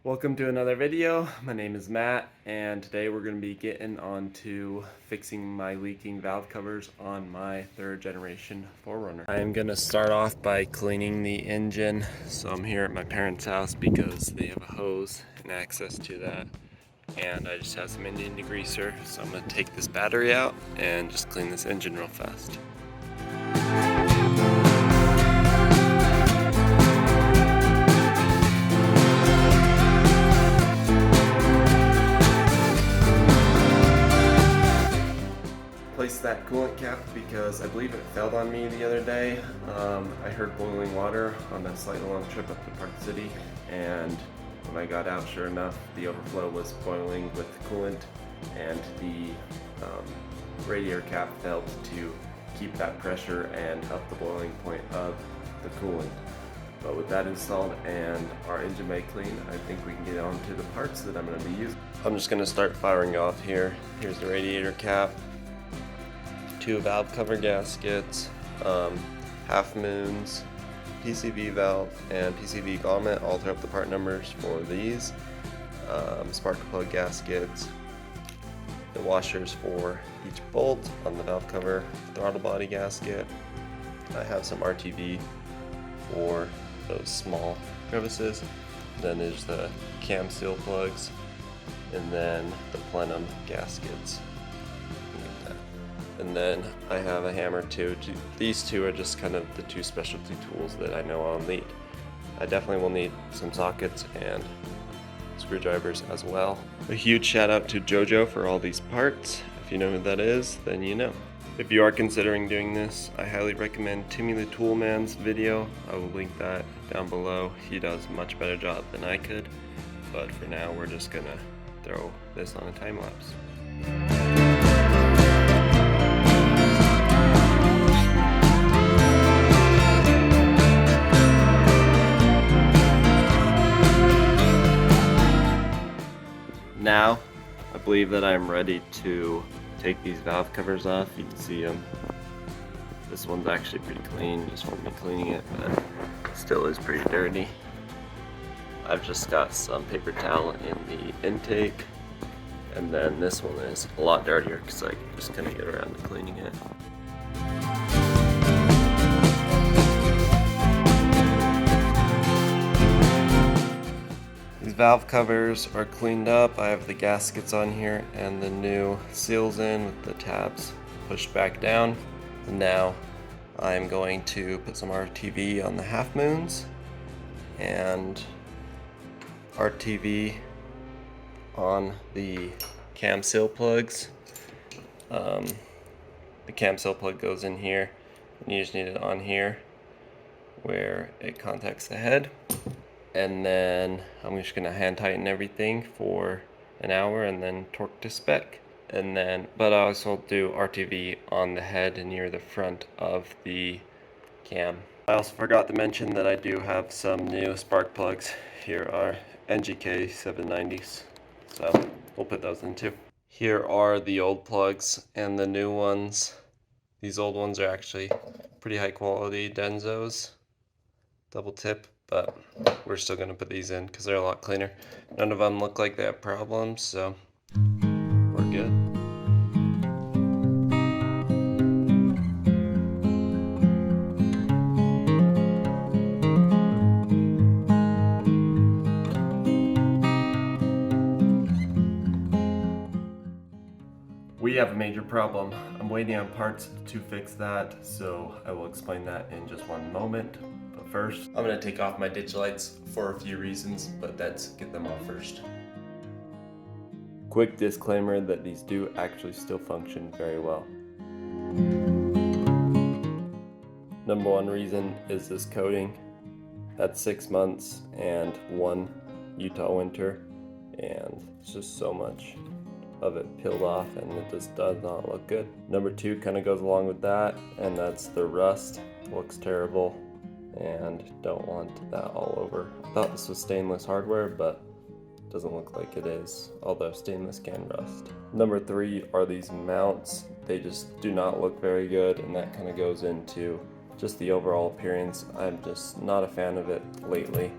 Welcome to another video. My name is Matt, and today we're going to be getting on to fixing my leaking valve covers on my 3rd generation 4Runner. I am going to start off by cleaning the engine. So I'm here at my parents' house because they have a hose and access to that, and I just have some engine degreaser. So I'm going to take this battery out and just clean this engine real fast. Placed that coolant cap because I believe it failed on me the other day. I heard boiling water on a slightly long trip up to Park City, and when I got out, sure enough, the overflow was boiling with coolant, and the radiator cap failed to keep that pressure and up the boiling point of the coolant. But with that installed and our engine bay clean, I think we can get on to the parts that I'm going to be using. I'm just going to start firing off here. Here's the radiator cap, 2 valve cover gaskets, half moons, PCV valve, and PCV grommet. I'll throw up the part numbers for these. Spark plug gaskets, the washers for each bolt on the valve cover, throttle body gasket. I have some RTV for those small crevices. Then there's the cam seal plugs, and then the plenum gaskets. And then I have a hammer too. These two are just kind of the 2 specialty tools that I know I'll need. I definitely will need some sockets and screwdrivers as well. A huge shout out to JoJo for all these parts. If you know who that is, then you know. If you are considering doing this, I highly recommend Timmy the Toolman's video. I will link that down below. He does a much better job than I could. But for now, we're just gonna throw this on a time lapse. Now, I believe that I'm ready to take these valve covers off. You can see them. This one's actually pretty clean, just from me cleaning it, but it still is pretty dirty. I've just got some paper towel in the intake, and then this one is a lot dirtier because I just couldn't get around to cleaning it. These valve covers are cleaned up. I have the gaskets on here and the new seals in with the tabs pushed back down. And now I'm going to put some RTV on the half moons and RTV on the cam seal plugs. The cam seal plug goes in here, and you just need it on here where it contacts the head. And then I'm just gonna hand tighten everything for an hour and then torque to spec. And then, but I also do RTV on the head near the front of the cam. I also forgot to mention that I do have some new spark plugs. Here are NGK 790s, so we'll put those in too. Here are the old plugs and the new ones. These old ones are actually pretty high quality Denzos, double tip, but we're still going to put these in because they're a lot cleaner. None of them look like they have problems, so we're good. We have a major problem. I'm waiting on parts to fix that, so I will explain that in just one moment. But first, I'm going to take off my ditch lights for a few reasons, but let's get them off first. Quick disclaimer that these do actually still function very well. Number 1 reason is this coating. That's 6 months and 1 Utah winter, and it's just so much of it peeled off, and it just does not look good. Number 2 kind of goes along with that, and that's the rust. Looks terrible, and don't want that all over. I thought this was stainless hardware, but it doesn't look like it is, although stainless can rust. Number 3 are these mounts. They just do not look very good, and that kind of goes into just the overall appearance. I'm just not a fan of it lately.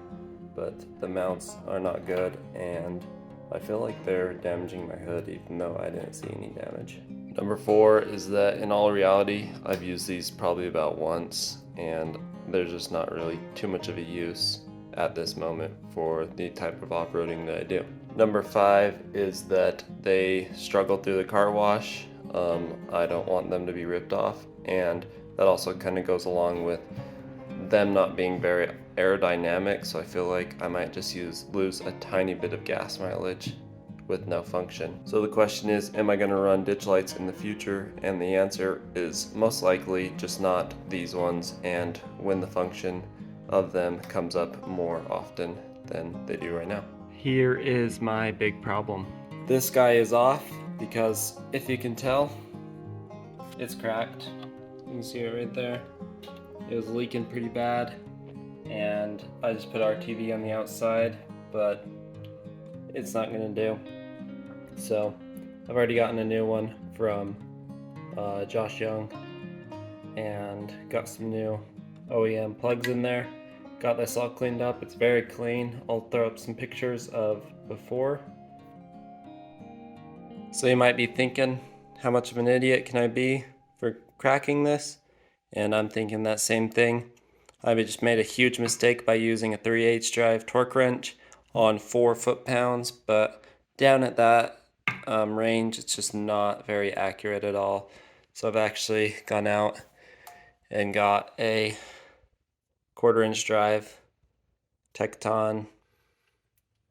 but the mounts are not good, and I feel like they're damaging my hood even though I didn't see any damage. Number 4 is that in all reality, I've used these probably about once, and there's just not really too much of a use at this moment for the type of off-roading that I do. Number 5 is that they struggle through the car wash. I don't want them to be ripped off, and that also kind of goes along with them not being very aerodynamic, so I feel like I might just lose a tiny bit of gas mileage with no function. So the question is, am I going to run ditch lights in the future? And the answer is most likely just not these ones, and when the function of them comes up more often than they do right now. Here is my big problem. This guy is off because if you can tell, it's cracked. You can see it right there. It was leaking pretty bad, and I just put RTV on the outside, but it's not gonna do. So I've already gotten a new one from Josh Young and got some new OEM plugs in there. Got this all cleaned up. It's very clean. I'll throw up some pictures of before. So you might be thinking, how much of an idiot can I be for cracking this? And I'm thinking that same thing. I just made a huge mistake by using a 3/8 drive torque wrench on 4 foot-pounds, but down at that range, it's just not very accurate at all. So I've actually gone out and got a 1/4-inch drive Tecton.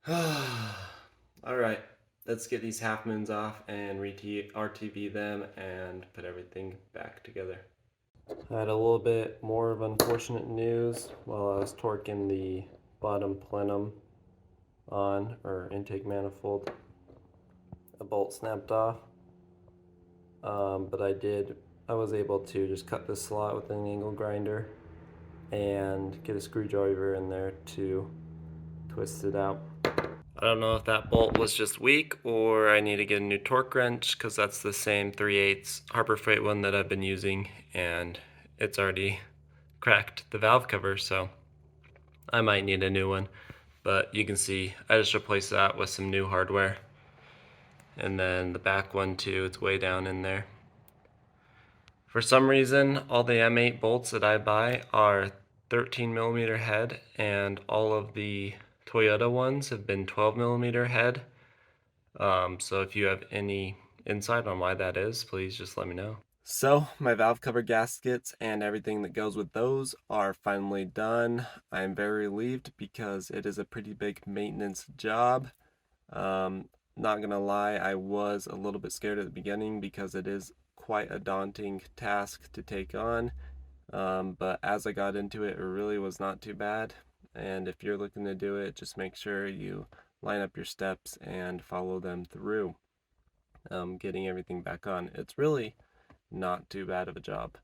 All right, let's get these half moons off and RTV them and put everything back together. I had a little bit more of unfortunate news while I was torquing the bottom plenum on, or intake manifold. A bolt snapped off, but I was able to just cut the slot with an angle grinder and get a screwdriver in there to twist it out. I don't know if that bolt was just weak or I need to get a new torque wrench, because that's the same 3/8 Harbor Freight one that I've been using, and it's already cracked the valve cover, so I might need a new one. But you can see I just replaced that with some new hardware. And then the back one too, it's way down in there. For some reason, all the M8 bolts that I buy are 13mm head, and all of the Toyota ones have been 12mm head. So if you have any insight on why that is, please just let me know. So my valve cover gaskets and everything that goes with those are finally done. I'm very relieved because it is a pretty big maintenance job. Not gonna lie, I was a little bit scared at the beginning because it is quite a daunting task to take on. But as I got into it, it really was not too bad. And if you're looking to do it, just make sure you line up your steps and follow them through. Getting everything back on. It's really not too bad of a job.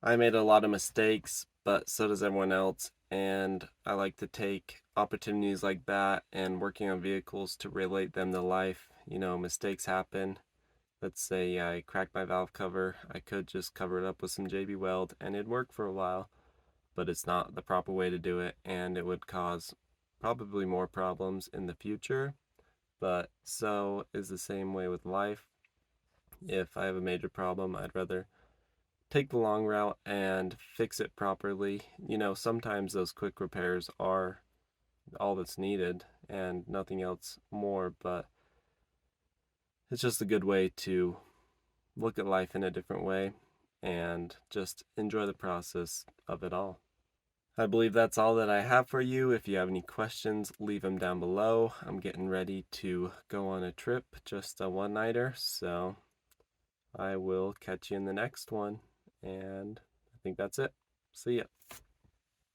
I made a lot of mistakes, but so does everyone else, and I like to take opportunities like that and working on vehicles to relate them to life. You know, mistakes happen. Let's say I cracked my valve cover. I could just cover it up with some JB Weld and it'd work for a while, but it's not the proper way to do it, and it would cause probably more problems in the future. But so is the same way with life. If I have a major problem, I'd rather take the long route and fix it properly. You know, sometimes those quick repairs are all that's needed and nothing else more, but it's just a good way to look at life in a different way and just enjoy the process of it all. I believe that's all that I have for you. If you have any questions, leave them down below. I'm getting ready to go on a trip, just a one-nighter, so I will catch you in the next one. And I think that's it. See ya.